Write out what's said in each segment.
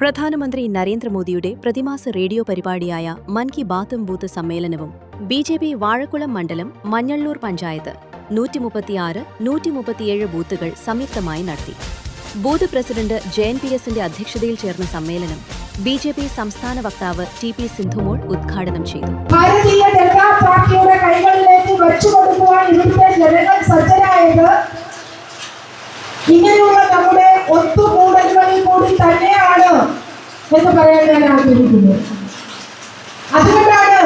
പ്രധാനമന്ത്രി നരേന്ദ്രമോദിയുടെ പ്രതിമാസ റേഡിയോ പരിപാടിയായ മൻ കി ബാത്തും ബൂത്ത് സമ്മേളനവും ബിജെപി വാഴക്കുളം മണ്ഡലം മഞ്ഞള്ളൂർ പഞ്ചായത്ത് 136-137 ബൂത്തുകൾ സംയുക്തമായി നടത്തി. ബൂത്ത് പ്രസിഡന്റ് JNPSന്റെ അധ്യക്ഷതയിൽ ചേർന്ന സമ്മേളനം ബിജെപി സംസ്ഥാന വക്താവ് TP സിന്ധുമോൾ ഉദ്ഘാടനം ചെയ്തു. ഭാരതീയ ജനതാ പാർട്ടിയുടെ കൈകളിലേക്ക് വെച്ചുകൊടുക്കുവാൻ ഇവിടുത്തെ ജനങ്ങൾ സജ്ജരായത് ഇങ്ങനെയുള്ള നമ്മുടെ ഒത്തുകൂടലുകളിൽ കൂടി തന്നെയാണ് എന്ന് പറയാൻ ഞാൻ ആഗ്രഹിക്കുന്നത്. അതുകൊണ്ടാണ്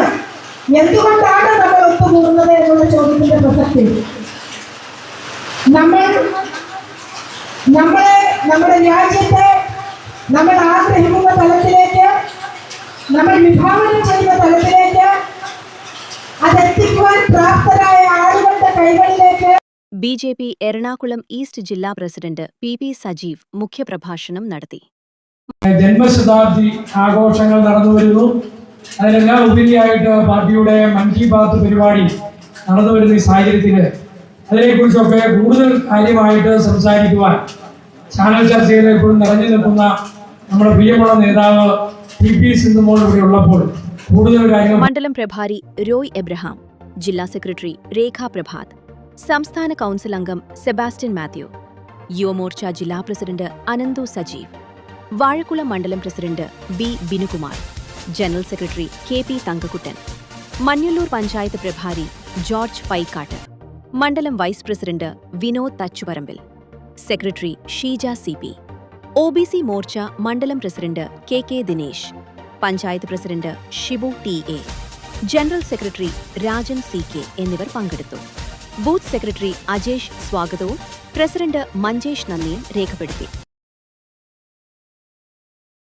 എന്തുകൊണ്ടാണ് നമ്മൾ ഒത്തുകൂടുന്നത് എന്നുള്ള ചോദ്യത്തിന്റെ പ്രസക്തി. നമ്മുടെ രാജ്യത്തെ നമ്മൾ ആഗ്രഹിക്കുന്ന തലത്തിലേക്ക്, നമ്മൾ വിഭാവനം ചെയ്യുന്ന തലത്തിലേക്ക് അതെത്തിക്കുവാൻ പ്രാപ്തരായ ആളുകളുടെ കൈകളിലേക്ക് ബിജെപി എറണാകുളം ഈസ്റ്റ് ജില്ലാ പ്രസിഡന്റ് PP സജീവ് മുഖ്യപ്രഭാഷണം നടത്തി. ജന്മശതാബ്ദി ആഘോഷങ്ങൾ നടന്നുവരുന്നു. അതിനെല്ലാം ഉപരിയായിട്ട് പാർട്ടിയുടെ മൻ കി ബാത്ത് പരിപാടി നടന്നുവരുന്ന ഈ സാഹചര്യത്തിൽ അതിനെക്കുറിച്ചൊക്കെ കൂടുതൽ കാര്യമായിട്ട് സംസാരിക്കുവാൻ ചാനൽ ചർച്ചയിൽ എപ്പോഴും നിറഞ്ഞു നിൽക്കുന്ന നമ്മുടെ പ്രിയമുള്ള നേതാവ് TP സിന്ധുമോൾ ഇവിടെ ഉള്ളപ്പോൾ കൂടുതൽ കാര്യങ്ങൾ. മണ്ഡലം പ്രഭാരി റോയ് എബ്രഹാം, ജില്ലാ സെക്രട്ടറി രേഖ പ്രഭാത്, സംസ്ഥാന കൗൺസിൽ അംഗം സെബാസ്റ്റ്യൻ മാത്യു, യുവമോർച്ച ജില്ലാ പ്രസിഡന്റ് അനന്തു സജീവ്, വാഴക്കുളം മണ്ഡലം president B Binukumar, general secretary KP Thankakuttan, Manjalloor panchayat പ്രഭാരി ജോർജ് പൈക്കാട്ട്, മണ്ഡലം vice president Vinod Thachuparambil, secretary Sheeja CP, OBC Morcha മണ്ഡലം president KK Dinesh, panchayat president Shibu TA, general secretary Rajan CK എന്നിവർ പങ്കെടുത്തു. ബൂത്ത് സെക്രട്ടറി അജേഷ് സ്വാഗതവും പ്രസിഡന്റ് മഞ്ചേഷ് നന്ദിയും രേഖപ്പെടുത്തി.